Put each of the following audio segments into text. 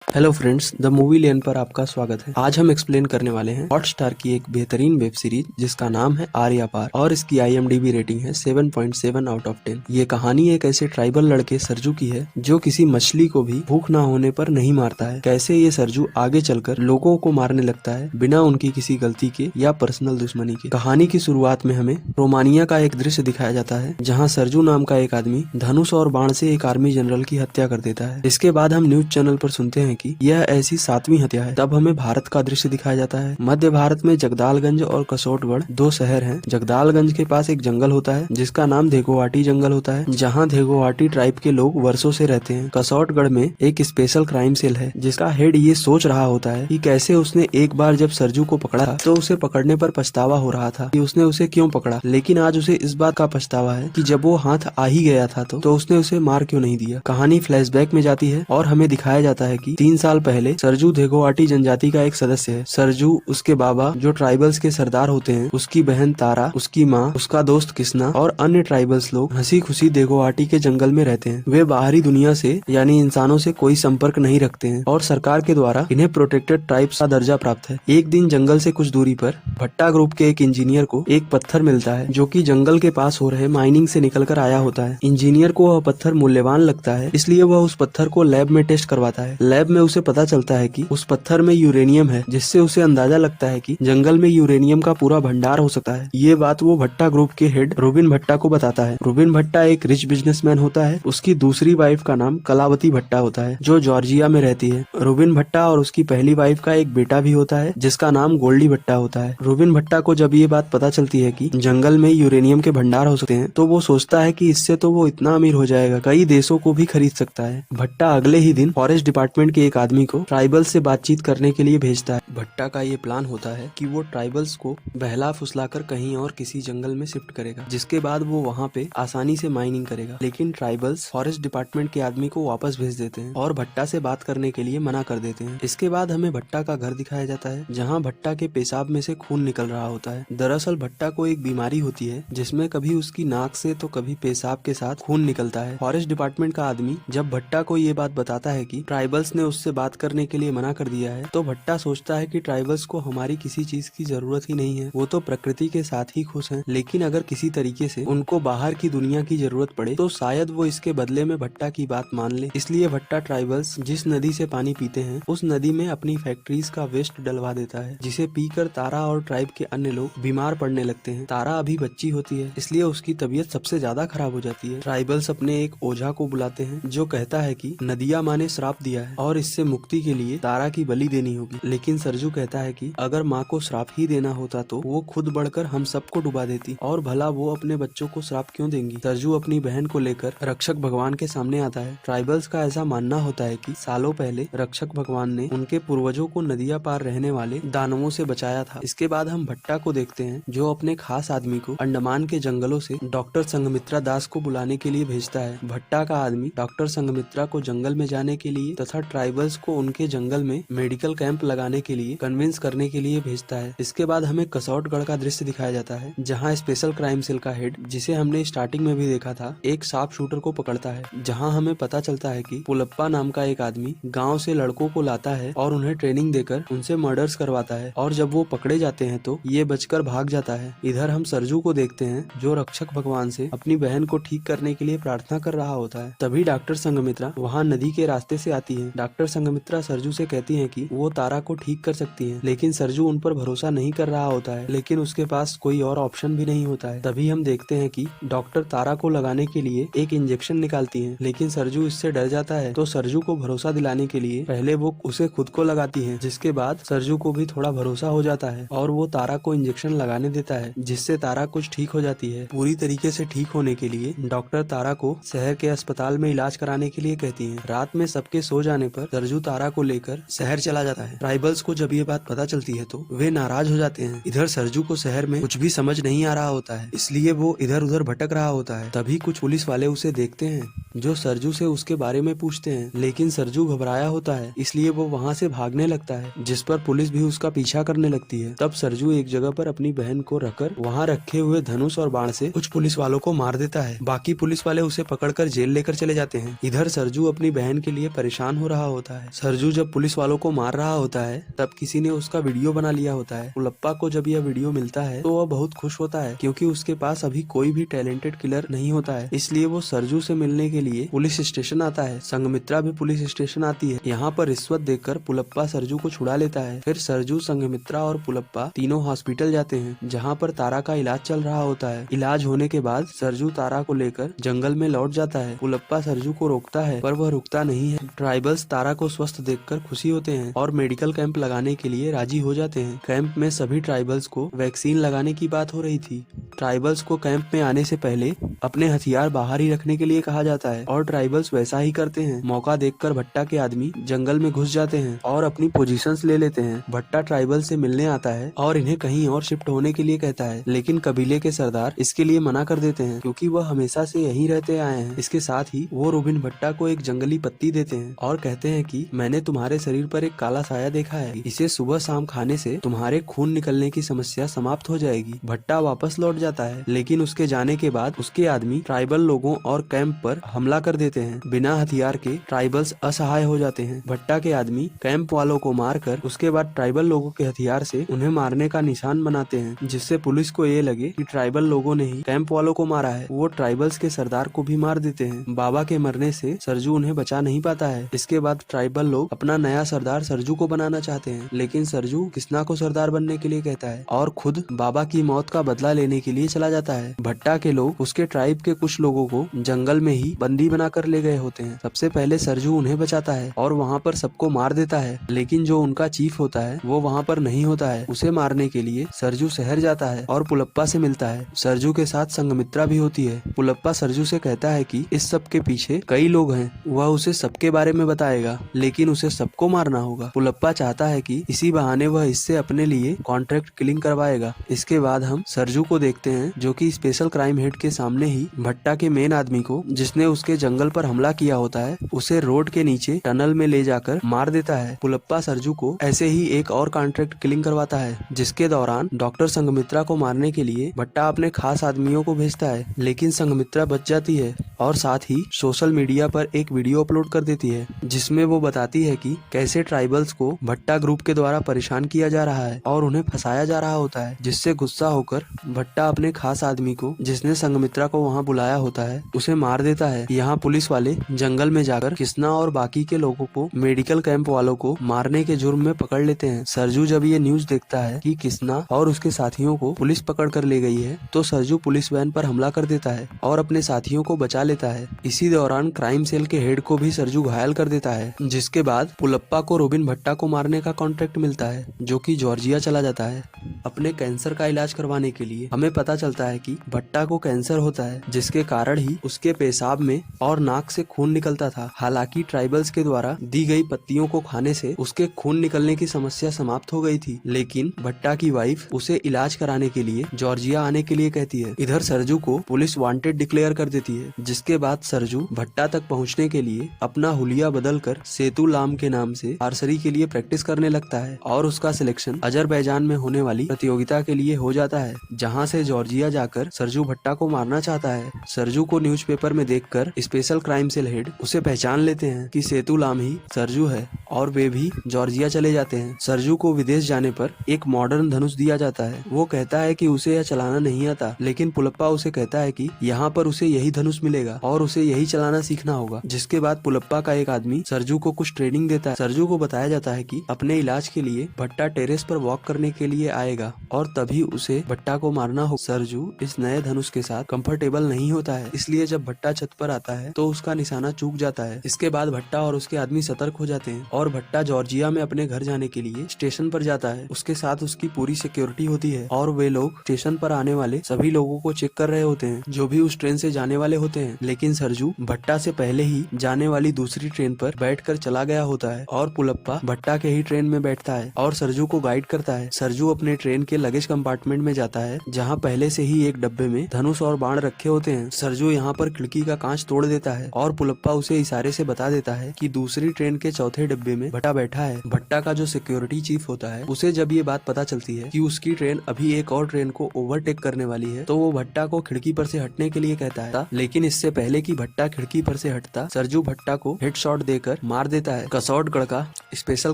Hello friends, the movie लेन पर आपका स्वागत है। आज हम एक्सप्लेन करने वाले हैं हॉटस्टार की एक बेहतरीन वेब सीरीज जिसका नाम है आर्या पार और इसकी IMDb रेटिंग है 7.7 आउट ऑफ 10। ये कहानी एक ऐसे ट्राइबल लड़के सरजू की है जो किसी मछली को भी भूख ना होने पर नहीं मारता है। कैसे ये सरजू आगे चलकर लोगों को मारने लगता है बिना उनकी किसी गलती के या पर्सनल दुश्मनी के। कहानी की शुरुआत में हमें रोमानिया का एक दृश्य दिखाया जाता है जहाँ सरजू नाम का एक आदमी धनुष और बाण से एक आर्मी जनरल की हत्या कर देता है। इसके बाद हम न्यूज चैनल पर सुनते हैं कि यह ऐसी 7वीं हत्या है। तब हमें भारत का दृश्य दिखाया जाता है। मध्य भारत में जगदालगंज और कसौटगढ़ दो शहर हैं। जगदालगंज के पास एक जंगल होता है जिसका नाम धेगोवाटी जंगल होता है, जहाँ धेगोवाटी ट्राइब के लोग वर्षों से रहते हैं। कसौटगढ़ में एक स्पेशल क्राइम सेल है जिसका हेड ये सोच रहा होता है कि कैसे उसने एक बार जब सरजू को पकड़ा तो उसे पकड़ने पर पछतावा हो रहा था कि उसने उसे क्यों पकड़ा, लेकिन आज उसे इस बात का पछतावा है कि जब वो हाथ आ ही गया था तो उसने उसे मार क्यों नहीं दिया। कहानी फ्लैशबैक में जाती है और हमें दिखाया जाता है कि 3 साल पहले सरजू धेगोवाटी जनजाति का एक सदस्य है। सरजू, उसके बाबा जो ट्राइबल्स के सरदार होते हैं, उसकी बहन तारा, उसकी माँ, उसका दोस्त किस्ना और अन्य ट्राइबल्स लोग हंसी खुशी धेगोवाटी के जंगल में रहते हैं। वे बाहरी दुनिया से यानी इंसानों से कोई संपर्क नहीं रखते हैं और सरकार के द्वारा इन्हें प्रोटेक्टेड ट्राइब्स का दर्जा प्राप्त है। एक दिन जंगल से कुछ दूरी पर भट्टा ग्रुप के एक इंजीनियर को एक पत्थर मिलता है जो कि जंगल के पास हो रहे माइनिंग से निकलकर आया होता है। इंजीनियर को वह पत्थर मूल्यवान लगता है, इसलिए वह उस पत्थर को लैब में टेस्ट करवाता है। लैब में उसे पता चलता है कि उस पत्थर में यूरेनियम है, जिससे उसे अंदाजा लगता है कि जंगल में यूरेनियम का पूरा भंडार हो सकता है। ये बात वो भट्टा ग्रुप के हेड रुबिन भट्टा को बताता है। रुबिन भट्टा एक रिच बिजनेसमैन होता है। उसकी दूसरी वाइफ का नाम कलावती भट्टा होता है जो जॉर्जिया में रहती है। रुबिन भट्टा और उसकी पहली वाइफ का एक बेटा भी होता है जिसका नाम गोल्डी भट्टा होता है। रुबिन भट्टा को जब ये बात पता चलती है कि जंगल में यूरेनियम के भंडार हो सकते हैं तो वो सोचता है कि इससे तो वो इतना अमीर हो जाएगा, कई देशों को भी खरीद सकता है। भट्टा अगले ही दिन फॉरेस्ट डिपार्टमेंट के एक आदमी को ट्राइबल से बातचीत करने के लिए भेजता है। भट्टा का ये प्लान होता है कि वो ट्राइबल्स को बहला फुसलाकर कहीं और किसी जंगल में शिफ्ट करेगा, जिसके बाद वो वहाँ पे आसानी से माइनिंग करेगा। लेकिन ट्राइबल्स फॉरेस्ट डिपार्टमेंट के आदमी को वापस भेज देते हैं और भट्टा से बात करने के लिए मना कर देते हैं। इसके बाद हमें भट्टा का घर दिखाया जाता है जहाँ भट्टा के पेशाब में से खून निकल रहा होता है। दरअसल भट्टा को एक बीमारी होती है जिसमें कभी उसकी नाक से तो कभी पेशाब के साथ खून निकलता है। फॉरेस्ट डिपार्टमेंट का आदमी जब भट्टा को ये बात बताता है कि ट्राइबल्स ने उससे बात करने के लिए मना कर दिया है तो भट्टा सोचता है कि ट्राइबल्स को हमारी किसी चीज की जरूरत ही नहीं है, वो तो प्रकृति के साथ ही खुश हैं। लेकिन अगर किसी तरीके से उनको बाहर की दुनिया की जरूरत पड़े तो शायद वो इसके बदले में भट्टा की बात मान ले। इसलिए भट्टा ट्राइबल्स जिस नदी से पानी पीते हैं उस नदी में अपनी फैक्ट्रीज का वेस्ट डलवा देता है, जिसे पीकर तारा और ट्राइब के अन्य लोग बीमार पड़ने लगते हैं। तारा अभी बच्ची होती है इसलिए उसकी तबीयत सबसे ज्यादा खराब हो जाती है। ट्राइबल्स अपने एक ओझा को बुलाते हैं जो कहता है कि नदिया माँ ने श्राप दिया है और इससे मुक्ति के लिए तारा की बलि देनी होगी। लेकिन सरजू कहता है कि अगर माँ को श्राप ही देना होता तो वो खुद बढ़कर हम सबको डुबा देती और भला वो अपने बच्चों को श्राप क्यों देंगी। सरजू अपनी बहन को लेकर रक्षक भगवान के सामने आता है। ट्राइबल्स का ऐसा मानना होता है कि सालों पहले रक्षक भगवान ने उनके पूर्वजों को नदिया पार रहने वाले दानवों से बचाया था। इसके बाद हम भट्टा को देखते हैं जो अपने खास आदमी को अंडमान के जंगलों से डॉक्टर संघमित्रा दास को बुलाने के लिए भेजता है। भट्टा का आदमी डॉक्टर संघमित्रा को जंगल में जाने के लिए तथा ट्राइबल्स को उनके जंगल में मेडिकल कैंप लगाने के लिए कन्विंस करने के लिए भेजता है। इसके बाद हमें कसौटगढ़ का दृश्य दिखाया जाता है जहां स्पेशल क्राइम सेल का हेड, जिसे हमने स्टार्टिंग में भी देखा था, एक शार्प शूटर को पकड़ता है। जहां हमें पता चलता है कि पुलप्पा नाम का एक आदमी गांव से लड़कों को लाता है और उन्हें ट्रेनिंग देकर उनसे मर्डर्स करवाता है और जब वो पकड़े जाते हैं तो ये बचकर भाग जाता है। इधर हम सरजू को देखते हैं जो रक्षक भगवान से अपनी बहन को ठीक करने के लिए प्रार्थना कर रहा होता है। तभी डॉक्टर संघमित्रा वहाँ नदी के रास्ते से आती है। डॉक्टर संघमित्रा सरजू से कहती है कि वो तारा को ठीक कर सकती है, लेकिन सरजू उन पर भरोसा नहीं कर रहा होता है, लेकिन उसके पास कोई और ऑप्शन भी नहीं होता है। तभी हम देखते हैं कि डॉक्टर तारा को लगाने के लिए एक इंजेक्शन निकालती है, लेकिन सरजू इससे डर जाता है तो सरजू को भरोसा दिलाने के लिए पहले वो उसे खुद को लगाती है, जिसके बाद सरजू को भी थोड़ा भरोसा हो जाता है और वो तारा को इंजेक्शन लगाने देता है, जिससे तारा कुछ ठीक हो जाती है। पूरी तरीके से ठीक होने के लिए डॉक्टर तारा को शहर के अस्पताल में इलाज कराने के लिए कहती है। रात में सबके सो जाने पर सरजू तारा को लेकर शहर चला जाता है। ट्राइबल्स को जब ये बात पता चलती है तो वे नाराज हो जाते हैं। इधर सरजू को शहर में कुछ भी समझ नहीं आ रहा होता है, इसलिए वो इधर उधर भटक रहा होता है। तभी कुछ पुलिस वाले उसे देखते हैं जो सरजू से उसके बारे में पूछते हैं, लेकिन सरजू घबराया होता है इसलिए वो वहाँ से भागने लगता है, जिस पर पुलिस भी उसका पीछा करने लगती है। तब सरजू एक जगह पर अपनी बहन को रखकर वहाँ रखे हुए धनुष और बाण से कुछ पुलिस वालों को मार देता है। बाकी पुलिस वाले उसे पकड़कर जेल लेकर चले जाते हैं। इधर सरजू अपनी बहन के लिए परेशान हो रहा होता है। सरजू जब पुलिस वालों को मार रहा होता है तब किसी ने उसका वीडियो बना लिया होता है। पुलप्पा को जब यह वीडियो मिलता है तो वह बहुत खुश होता है क्योंकि उसके पास अभी कोई भी टैलेंटेड किलर नहीं होता है। इसलिए वो सरजू से मिलने के लिए पुलिस स्टेशन आता है। संघमित्रा भी पुलिस स्टेशन आती है। यहाँ पर रिश्वत देकर पुलप्पा सरजू को छुड़ा लेता है। फिर सरजू, संघमित्रा और पुलप्पा तीनों हॉस्पिटल जाते हैं जहाँ पर तारा का इलाज चल रहा होता है। इलाज होने के बाद सरजू तारा को लेकर जंगल में लौट जाता है। पुलप्पा सरजू को रोकता है पर वह रुकता नहीं है। ट्राइबल्स तारा को स्वस्थ देखकर खुशी होते हैं और मेडिकल कैंप लगाने के लिए राजी हो जाते हैं। कैंप में सभी ट्राइबल्स को वैक्सीन लगाने की बात हो रही थी। ट्राइबल्स को कैंप में आने से पहले अपने हथियार बाहर ही रखने के लिए कहा जाता है और ट्राइबल्स वैसा ही करते हैं। मौका देखकर भट्टा के आदमी जंगल में घुस जाते हैं और अपनी पोजीशंस ले लेते हैं। भट्टा ट्राइबल से मिलने आता है और इन्हें कहीं और शिफ्ट होने के लिए कहता है, लेकिन कबीले के सरदार इसके लिए मना कर देते हैं क्योंकि वह हमेशा से यहीं रहते आए हैं। इसके साथ ही वो रोबिन भट्टा को एक जंगली पत्ती देते हैं और कहते हैं कि मैंने तुम्हारे शरीर पर एक काला साया देखा है, इसे सुबह शाम खाने से तुम्हारे खून निकलने की समस्या समाप्त हो जाएगी। भट्टा वापस लौट जाता है, लेकिन उसके जाने के बाद उसके आदमी ट्राइबल लोगों और कैंप पर हमला कर देते हैं। बिना हथियार के ट्राइबल्स असहाय हो जाते हैं। भट्टा के आदमी कैंप वालों को मारकर उसके बाद ट्राइबल लोगों के हथियार से उन्हें मारने का निशान बनाते हैं, जिससे पुलिस को ये लगे कि ट्राइबल लोगों ने ही कैंप वालों को मारा है। वो ट्राइबल्स के सरदार को भी मार देते हैं। बाबा के मरने से सरजू उन्हें बचा नहीं पाता है। इसके बाद ट्राइबल लोग अपना नया सरदार सरजू को बनाना चाहते हैं, लेकिन सरजू किस्ना को सरदार बनने के लिए कहता है और खुद बाबा की मौत का बदला लेने के लिए चला जाता है। भट्टा के लोग उसके ट्राइब के कुछ लोगों को जंगल में ही बंदी बनाकर ले गए होते हैं। सबसे पहले सरजू उन्हें बचाता है और वहाँ पर सबको मार देता है, लेकिन जो उनका चीफ होता है वो वहाँ पर नहीं होता है। उसे मारने के लिए सरजू शहर जाता है और पुलप्पा से मिलता है। सरजू के साथ संघमित्रा भी होती है। पुलप्पा सरजू से कहता है कि इस सब के पीछे कई लोग हैं, वह उसे सबके बारे में बताएगा, लेकिन उसे सबको मारना होगा। पुलप्पा चाहता है कि इसी बहाने वह इससे अपने लिए कॉन्ट्रैक्ट किलिंग करवाएगा। इसके बाद हम सरजू को देखते हैं जो कि स्पेशल क्राइम हेड के सामने ही भट्टा के मेन आदमी को, जिसने उसके जंगल पर हमला किया होता है, उसे रोड के नीचे टनल में ले जाकर मार देता है। पुलप्पा सरजू को ऐसे ही एक और कॉन्ट्रैक्ट किलिंग करवाता है, जिसके दौरान डॉक्टर संघमित्रा को मारने के लिए भट्टा अपने खास आदमियों को भेजता है, लेकिन संघमित्रा बच जाती है और साथ ही सोशल मीडिया पर एक वीडियो अपलोड कर देती है जिसमें वो बताती है कि कैसे ट्राइबल्स को भट्टा ग्रुप के द्वारा परेशान किया जा रहा है और उन्हें फंसाया जा रहा होता है, जिससे गुस्सा होकर भट्टा अपने खास आदमी को, जिसने संघमित्रा को वहाँ बुलाया होता है, उसे मार देता है। यहाँ पुलिस वाले जंगल में जाकर किस्ना और बाकी के लोगों को मेडिकल कैंप वालों को मारने के जुर्म में पकड़ लेते हैं। सरजू जब ये न्यूज देखता है कि किस्ना और उसके साथियों को पुलिस पकड़ कर ले गई है, तो सरजू पुलिस वैन पर हमला कर देता है और अपने साथियों को बचा लेता है। इसी दौरान क्राइम सेल के हेड को भी सरजू घायल कर देता है, जिसके बाद पुलप्पा को रोबिन भट्टा को मारने का कॉन्ट्रैक्ट मिलता है, जो कि जॉर्जिया चला जाता है अपने कैंसर का इलाज करवाने के लिए। हमें पता चलता है कि भट्टा को कैंसर होता है, जिसके कारण ही उसके पेशाब में और नाक से खून निकलता था। हालांकि ट्राइबल्स के द्वारा दी गई पत्तियों को खाने से उसके खून निकलने की समस्या समाप्त हो गई थी, लेकिन भट्टा की वाइफ उसे इलाज कराने के लिए जॉर्जिया आने के लिए कहती है। इधर सरजू को पुलिस वांटेड डिक्लेयर कर देती है, जिसके बाद सरजू भट्टा तक पहुंचने के लिए अपना हुलिया बदलकर सेतु लाम के नाम से आर्चरी के लिए प्रैक्टिस करने लगता है और उसका सिलेक्शन अजरबैजान में होने वाली प्रतियोगिता के लिए हो जाता है, जहां से जॉर्जिया जाकर सरजू भट्टा को मारना चाहता है। सरजू को न्यूज़पेपर में देखकर स्पेशल क्राइम सेल हेड उसे पहचान लेते हैं कि सेतु लाम ही सरजू है और वे भी जॉर्जिया चले जाते हैं। सरजू को विदेश जाने पर एक मॉडर्न धनुष दिया जाता है। वो कहता है कि उसे यह चलाना नहीं आता, लेकिन पुलप्पा उसे कहता है कि यहाँ पर उसे यही धनुष मिलेगा और उसे यही चलाना सीखना होगा। जिसके बाद पुलप्पा का एक आदमी सरजू को कुछ ट्रेनिंग देता है। सरजू को बताया जाता है कि अपने इलाज के लिए भट्टा टेरेस पर वॉक करने के लिए आएगा और तभी उसे भट्टा को मारना हो। सरजू इस नए धनुष के साथ कंफर्टेबल नहीं होता है, इसलिए जब भट्टा छत पर आता है तो उसका निशाना चूक जाता है। इसके बाद भट्टा और उसके आदमी सतर्क हो जाते हैं और भट्टा जॉर्जिया में अपने घर जाने के लिए स्टेशन पर जाता है। उसके साथ उसकी पूरी सिक्योरिटी होती है और वे लोग स्टेशन पर आने वाले सभी लोगों को चेक कर रहे होते हैं जो भी उस ट्रेन से जाने वाले होते हैं। लेकिन सरजू भट्टा से पहले ही जाने वाली दूसरी ट्रेन पर बैठकर चला गया होता है और पुलप्पा भट्टा के ही ट्रेन में बैठता है और सरजू को गाइड करता है। सरजू अपने ट्रेन के लगेज कंपार्टमेंट में जाता है, जहाँ पहले से ही एक डब्बे में धनुष और बाण रखे होते हैं। सरजू यहाँ पर खिड़की का कांच तोड़ देता है और पुलप्पा उसे इशारे से बता देता है कि दूसरी ट्रेन के चौथे डब्बे में भट्टा बैठा है। भट्टा का जो सिक्योरिटी चीफ होता है, उसे जब ये बात पता चलती है कि उसकी ट्रेन अभी एक और ट्रेन को ओवरटेक करने वाली है, तो वो भट्टा को खिड़की पर से हटने के लिए कहता है। लेकिन इससे पहले कि भट्टा खिड़की पर से हटता, सरजू भट्टा को हेडशॉट देकर कर मार देता है। कसौटगढ़ का स्पेशल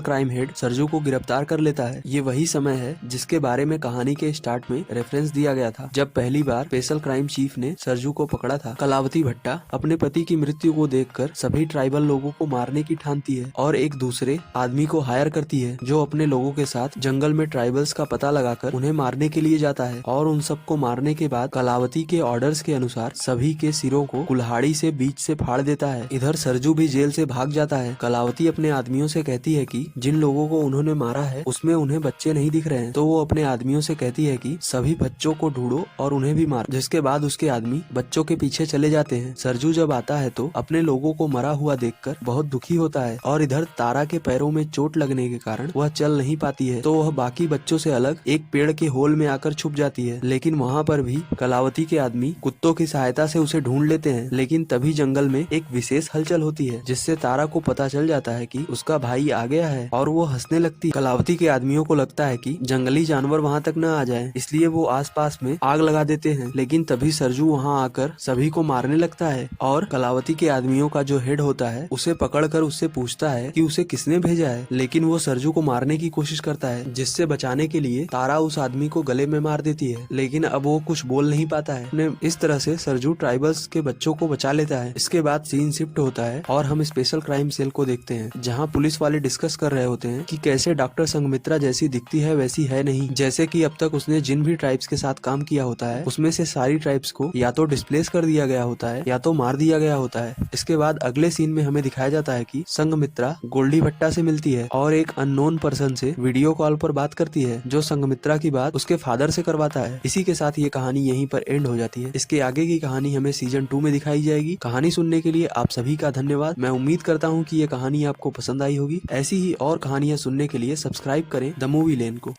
क्राइम हेड सरजू को गिरफ्तार कर लेता है। ये वही समय है जिसके बारे में कहानी के स्टार्ट में रेफरेंस दिया गया था, जब पहली बार स्पेशल क्राइम चीफ ने सरजू को पकड़ा था। कलावती भट्टा अपने पति की मृत्यु को देखकर सभी ट्राइबल लोगों को मारने की ठानती है और एक दूसरे आदमी को हायर करती है जो अपने लोगों के साथ जंगल में ट्राइबल्स का पता लगाकर उन्हें मारने के लिए जाता है। और उन सबको मारने के बाद कलावती के ऑर्डर्स के अनुसार सभी के सिरों को कुल्हाड़ी से बीच से फाड़ देता है। इधर सरजू भी जेल से भाग जाता है। कलावती अपने आदमियों से कहती है कि जिन लोगों को उन्होंने मारा है उसमें उन्हें बच्चे नहीं दिख रहे हैं, तो वो अपने आदमियों से कहती है कि सभी बच्चों को ढूंढो और उन्हें भी मारो। जिसके बाद उसके आदमी बच्चों के पीछे चले जाते हैं। सरजू जब आता है तो अपने लोगों को मरा हुआ देखकर बहुत दुखी होता है और इधर तारा के पैरों में चोट लगने के कारण वह चल नहीं पाती है, तो वह बाकी बच्चों से अलग एक पेड़ के होल में आकर छुप जाती है। लेकिन वहाँ पर भी कलावती के आदमी कुत्तों की सहायता से उसे ढूंढ लेते हैं। लेकिन तभी जंगल में एक विशेष हलचल होती है जिससे तारा को पता चल जाता है कि उसका भाई आ गया है और वो हंसने लगती है। कलावती के आदमियों को लगता है कि जंगली जानवर वहाँ तक न आ जाए, इसलिए वो आसपास में आग लगा देते हैं। लेकिन तभी सरजू वहाँ आकर सभी को मारने लगता है और कलावती के आदमियों का जो हेड होता है उसे पकड़कर उससे पूछता है कि उसे किसने भेजा है। लेकिन वो सरजू को मारने की कोशिश करता है, जिससे बचाने के लिए तारा उस आदमी को गले में मार देती है। लेकिन अब वो कुछ बोल नहीं पाता है। इस तरह से सरजू ट्राइबल्स के बच्चों को बचा लेता है। इसके बाद सीन शिफ्ट होता है और हम स्पेशल क्राइम सेल को देखते हैं, जहाँ पुलिस वाले डिस्कस कर रहे होते हैं कि कैसे डॉक्टर संघमित्रा जैसी दिखती है वैसी है नहीं। जैसे कि अब तक उसने जिन भी ट्राइब्स के साथ काम किया होता है उसमें से सारी ट्राइब्स को या तो डिस्प्लेस कर दिया गया होता है या तो मार दिया गया होता है। इसके बाद अगले सीन में हमें दिखाया जाता है कि संघमित्रा गोल्डी भट्टा से मिलती है और एक अननोन पर्सन से वीडियो कॉल पर बात करती है, जो संघमित्रा की बात उसके फादर से करवाता है। इसी के साथ ये कहानी यहीं पर एंड हो जाती है। इसके आगे की कहानी हमें सीजन 2 में दिखाई जाएगी। कहानी सुनने के लिए आप सभी का धन्यवाद। मैं उम्मीद करता हूँ कि ये कहानी आपको पसंद आई होगी। ऐसी ही और कहानियाँ सुनने के लिए सब्सक्राइब करें द मूवी लेन को।